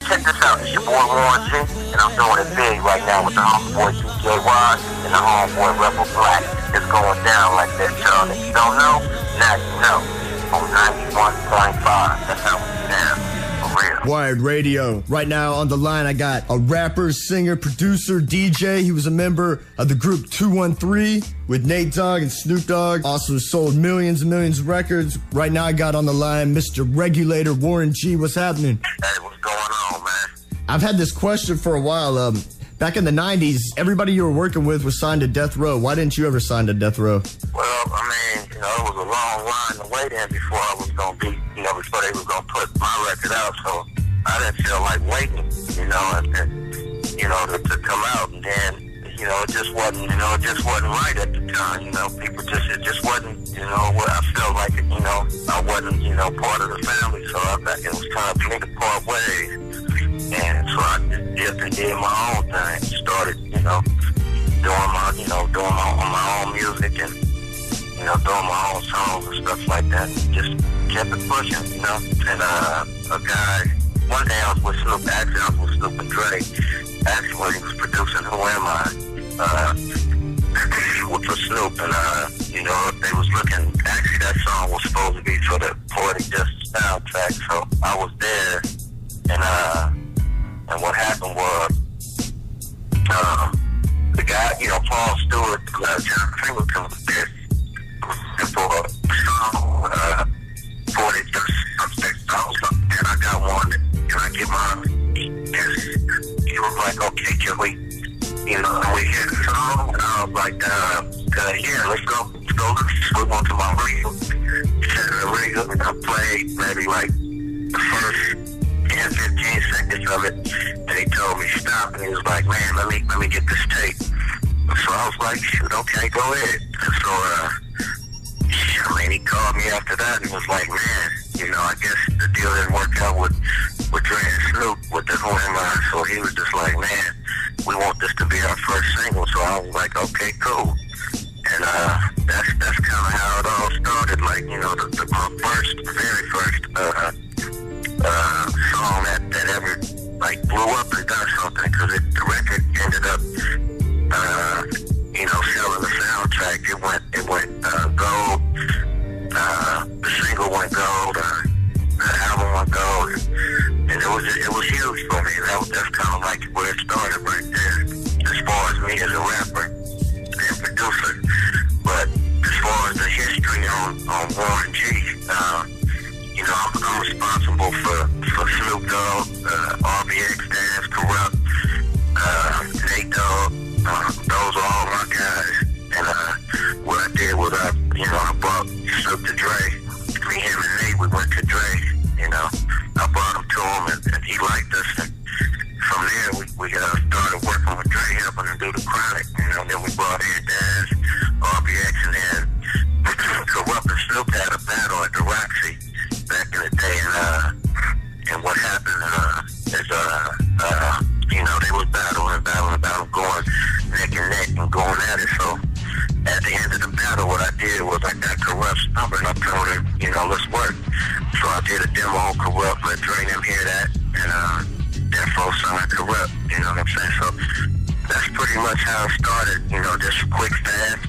check this out. It's your boy Warren G, and I'm doing it big right now with the homeboy DJ Wise and the homeboy Rebel Black. It's going down like that, y'all. If you don't know, now you know. On 91.5, that's how we get down. Wired Radio. Right now on the line, I got a rapper, singer, producer, DJ. He was a member of the group 213 with Nate Dogg and Snoop Dogg. Also sold millions and millions of records. Right now I got on the line Mr. Regulator Warren G. What's happening? Hey, what's going on, man? I've had this question for a while. Back in the 90s, everybody you were working with was signed to Death Row. Why didn't you ever sign to Death Row? Well, I mean, it was a long line to wait in before I was going to be, before they was going to put my record out. So I didn't feel like waiting, to come out. And then, it just wasn't right at the time. It just wasn't, I felt like, I wasn't, part of the family. So it was time for me to part ways. And so I just did my own thing. Started, doing my own music and, doing my own songs and stuff like that. Just kept it pushing, And one day I was with Snoop, actually I was with Snoop and Dre. Actually, he was producing Who Am I? For Snoop, and they was looking. Actually, that song was supposed to be for the Poetic Justice soundtrack. So I was there, and what happened was, the guy, Paul Stewart, John Singleton was there for a song, Poetic Justice soundtrack. And I got one. Can I get mine? He was like, okay, can we hear the song? And I was like, yeah, let's go. We went to my radio. And I played maybe like the first 10, 15 seconds of it. And he told me stop. And he was like, man, let me get this tape. So I was like, shoot, okay, go ahead. And so, he called me after that and was like, man, I guess the deal didn't work out with Dre and Snoop with the Who Am I? So he was just like, man, we want this to be our first single. So I was like, okay, cool. And that's kind of how it all started. Like, my very first song that ever like blew up and done something, because the record ended up selling the soundtrack. It went gold. The single went gold. The album went gold, and it was huge for me. That's kind of like where it started right there, as far as me as a rapper and producer. But as far as the history on Warren G, I'm responsible for Snoop Dogg, RBX, Dance, Corrupt, Nate Dogg. Those are all my guys. And what I did was I brought Snoop to Dre. Me, him, and Nate, we went to Dre. I brought him to him, and he liked us. And from there, we started working with Dre, helping him do the Chronic. Then we brought in Daz, RBX, and then Corrupt and Snoop had a battle at the Roxy back in the day. And what happened is, they was battling, going neck and neck and going at it. So at the end of the battle, what I did was I got Corrupt's number and I told him, let's work. So I did a demo on Corrupt, let Dre and them hear that, and Defo signed Corrupt, you know what I'm saying? So that's pretty much how it started, just quick, fast,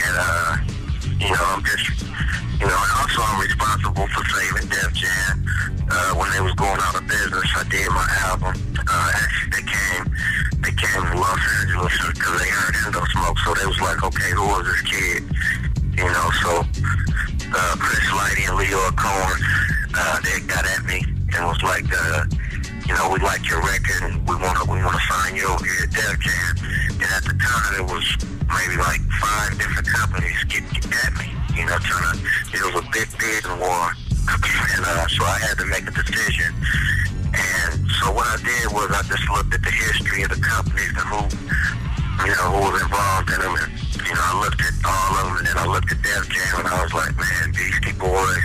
and I'm just, and also I'm responsible for saving Def Jam. When they was going out of business, I did my album. Actually, they came to Los Angeles because they heard Endo Smoke, so they was like, okay, who is this kid? So Chris Lighty and Leo Cohen, they got at me and was like, we like your record and we want to sign you over here at Def Jam. And at the time, it was maybe like 5 different companies getting at me, it was a big bidding war. And so I had to make a decision. And so what I did was I just looked at the history of the companies and who was involved in them. And, I looked at all of them, and then I looked at Def Jam, and I was like, man, Beastie Boys,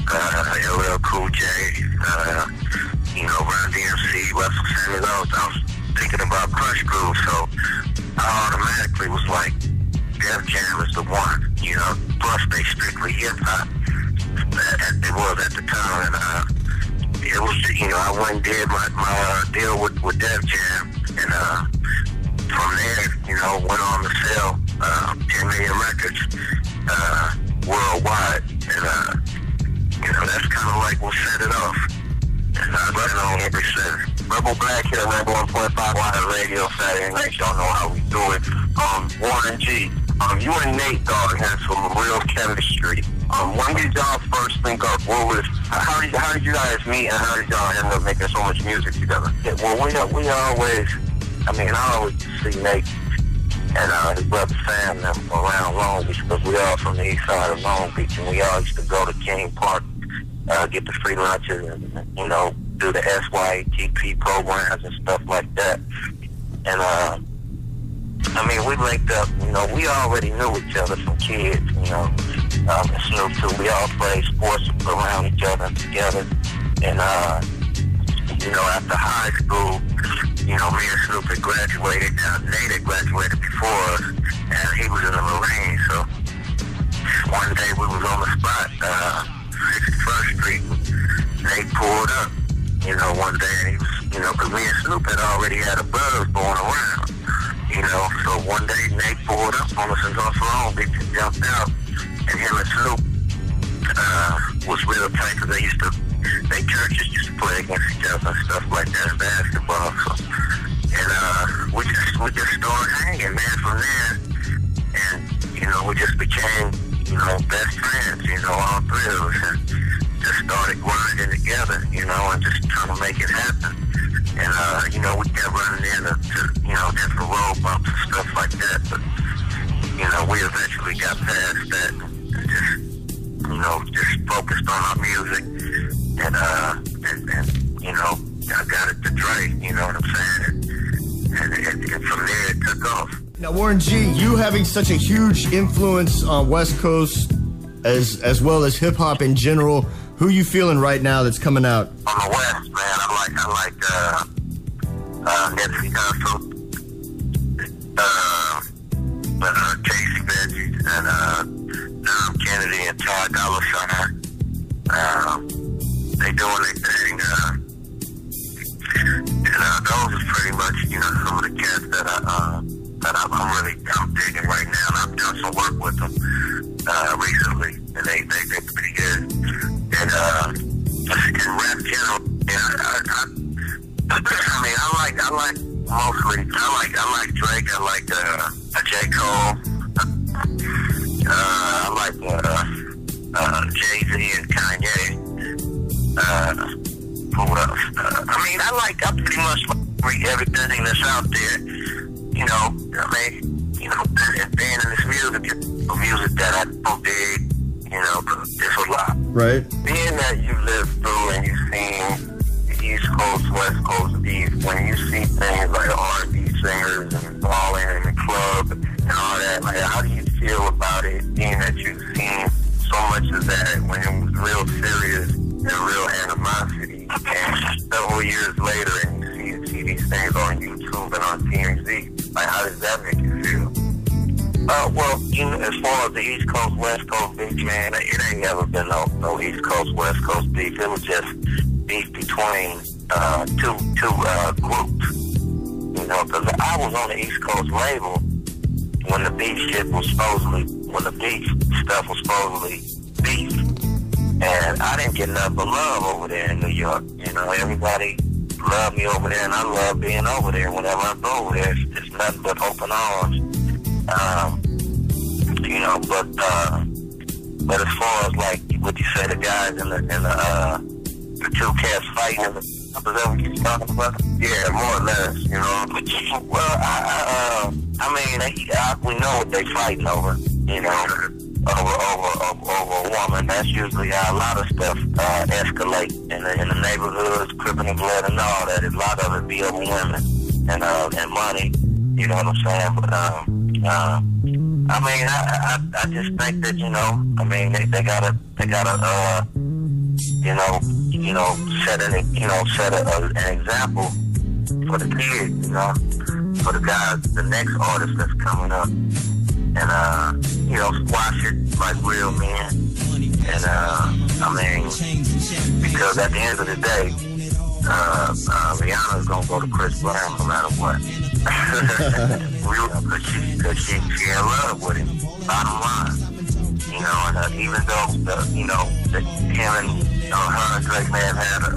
LL Cool J, Run DMC, Russell Simmons. I was thinking about Crush Groove, so I automatically was like, Def Jam is the one, plus they strictly hip-hop. It was at the time, and it was, I went and did my deal with Def Jam, and from there, you know, went on to sell 10 million records worldwide, and you know, that's kind of like what set it off. And I've been on ever since. Rebel Black here, 91.5 Wire Radio, Saturday night. Y'all know how we do it. Warren G, you and Nate Dogg had some real chemistry. When did y'all first think of how did you guys meet, and how did y'all end up making so much music together? Yeah, well, we always, I always see Nate and his brother Sam them around Long Beach, because we all from the east side of Long Beach, and we all used to go to King Park, get the free lunches, and, you know, do the SYTP programs and stuff like that. And we linked up, you know, we already knew each other from kids, you know, and Snoop too. We all played sports around each other together. And, you know, after high school, you know, me and Snoop had graduated. Nate had graduated before us, and he was in the Marines. So one day we was on the spot, 61st Street. Nate pulled up, you know, one day, and he was, you know, because me and Snoop had already had a buzz going around. You know, so one day Nate pulled up on us in North Long Beach and jumped out, and him and Snoop was real tight, because they churches used to play against each other and stuff like that in basketball. So, and we just started hanging, man, from there, and you know, we just became, you know, best friends, you know, all three of us, and just started grinding together, you know, and just trying to make it happen. And, you know, we kept running into, you know, different road bumps and stuff like that. But, you know, we eventually got past that and just, you know, just focused on our music. And you know, I got it to Dre, you know what I'm saying? And from there it took off. Now, Warren G, you having such a huge influence on West Coast as well as hip-hop in general, who you feeling right now that's coming out? On the West, man, I like Nipsey Hussle, Casey Veggies, and Dom Kennedy and Todd Dollar Sign. They doing their thing, and those are pretty much, you know, some of the cats that I'm digging right now, and I've done some work with them recently, and they pretty good. And rap general, I like Drake, I like J. Cole, I like Jay-Z and Kanye. Who else? I pretty much like everything that's out there. You know, and being in this music that I don't dig, you know, there's a lot. Right. Being that you lived through and you've seen the East Coast, West Coast beef, when you see things like R&B singers and balling in the club and all that, like, how do you feel about it, being that you've seen so much of that when it was real serious and real animosity, and several years later and you see these things on YouTube and on TMZ? Like, how does that make you feel? Well, you know, as far as the East Coast, West Coast beef, man, it ain't never been no East Coast, West Coast beef. It was just beef between two groups. You know, because I was on the East Coast label when the beef stuff was supposedly beef. And I didn't get nothing but love over there in New York. You know, everybody loved me over there, and I love being over there. Whenever I go over there, it's nothing but open arms. You know, but as far as like what you say, the guys in the two cats fighting, is that what you're talking about? Yeah, more or less, you know. But, well, we know what they fighting over, you know, over a woman. That's usually how a lot of stuff escalate in the neighborhoods, crippling blood and all that. A lot of it be over women and money, you know what I'm saying? But I just think that, you know, they gotta set an example for the kids, you know, for the guys, the next artist that's coming up, and you know, squash it like real men, and because at the end of the day, Rihanna's gonna go to Chris Brown no matter what. Cause she in love with him, bottom line. You know, and even though, him and her and Drake may have had a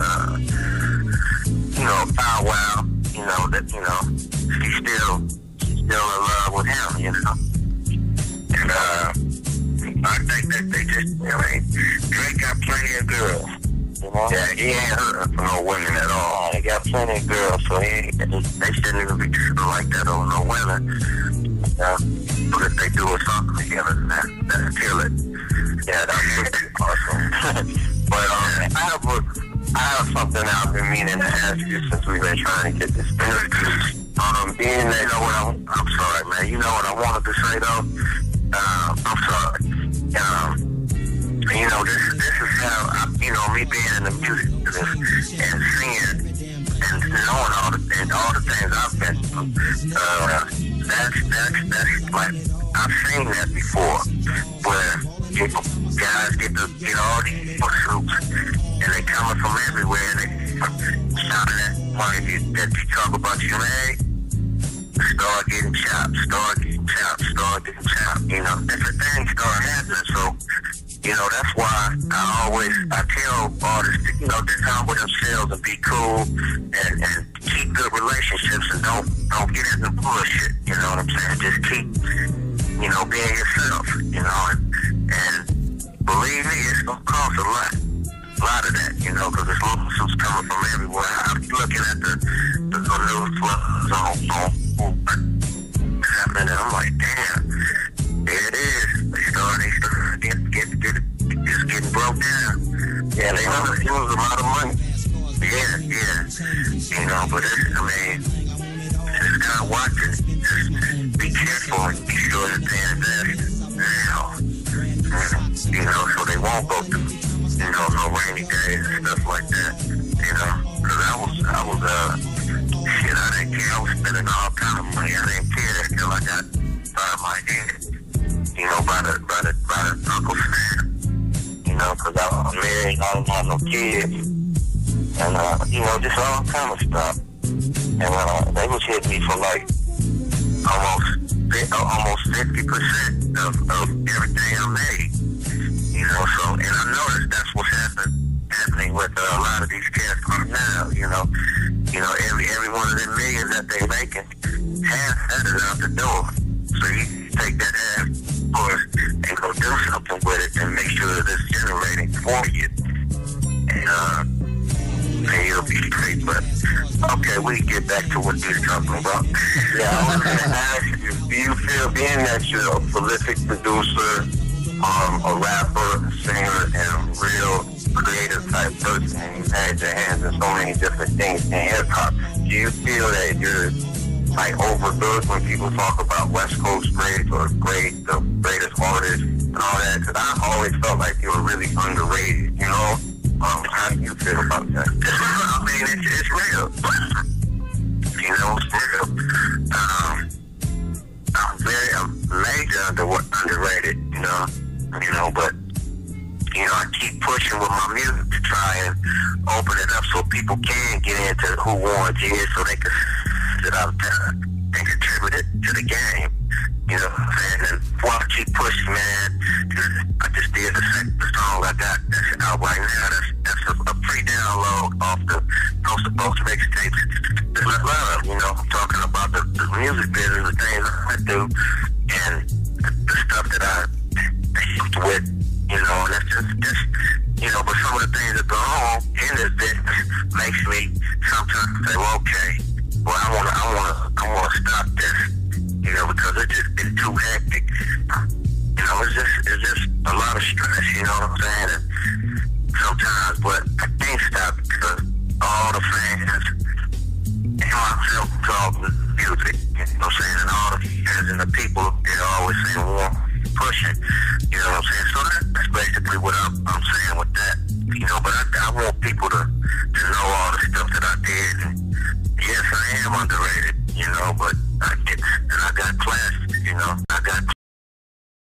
powwow, she's still in love with him, And, I think that they just, Drake got plenty of girls. Yeah, he ain't hurting for no women at all. He got plenty of girls, so they shouldn't even be treated like that over no women. But if they do a song together, that'll kill it. Yeah, that's awesome. But I have something I've been meaning to ask you since we've been trying to get this finished. Being that, I'm sorry, man. You know what I wanted to say though? I'm sorry. This is how, me being in the music business and seeing and knowing all the things I've been through, that's like, I've seen that before, where guys get all these pursuits, and they coming from everywhere, and they shouting at money that you talk about your leg, start getting chopped, different things start happening, so, that's why I tell artists to, just humble themselves and be cool and keep good relationships and don't get into bullshit, you know what I'm saying? Just keep, being yourself, and believe me, it's gonna cost a lot of that, because there's lawsuits coming from everywhere. I'm looking at the news flows on what's happening, and I'm like, damn, there it is. They start getting broke down. Yeah, they lose a lot of money. Yeah. But it's kind of watching. Just be careful and be sure that they invest now. So they won't go through, no rainy days and stuff like that. Because I didn't care. I was spending all kind of money. I didn't care until I got out of my head. By the Uncle Sam. Because I was married, I didn't have no kids. And, just all kind of stuff. And they was hitting me for like almost 50% of everything I made. So, and I noticed that's what's happening with a lot of these cats right now, every one of them millions that they making, half that is out the door. So you take that half and go do something with it and make sure that it's generating for you. And you'll be straight. But okay, we get back to what you're talking about. Yeah, I was going to ask you, do you feel, being that you're a prolific producer, a rapper, a singer, and a real creative type person, and you've had your hands in so many different things in hip hop, do you feel that you're like overlooked when people talk about West Coast greats or the greatest artists and all that? Because I always felt like you were really underrated, how do you feel about that? I mean, it's real. It's real. I'm major underrated, but I keep pushing with my music to try and open it up so people can get into who Warren G is, so they can sit out there and contribute it to the game. And while I keep pushing, man, I just did the song I got that's out right now. That's a pre-download off the Coast to Coast mixtapes. Love, I'm talking about the music business, the things I do, and the stuff that I helped with, and that's just but some of the things that go on in this business makes me sometimes say, well, okay, well, I wanna stop this, because it's just been too hectic. It's just a lot of stress, you know what I'm saying? And sometimes, but I can't stop because all the fans and myself talk music, and all the fans and the people, always saying, well, pushing, you know what I'm saying? So that's basically what I'm saying with that, but I want people to know all the stuff that I did, and yes, I am underrated, but I got class, I got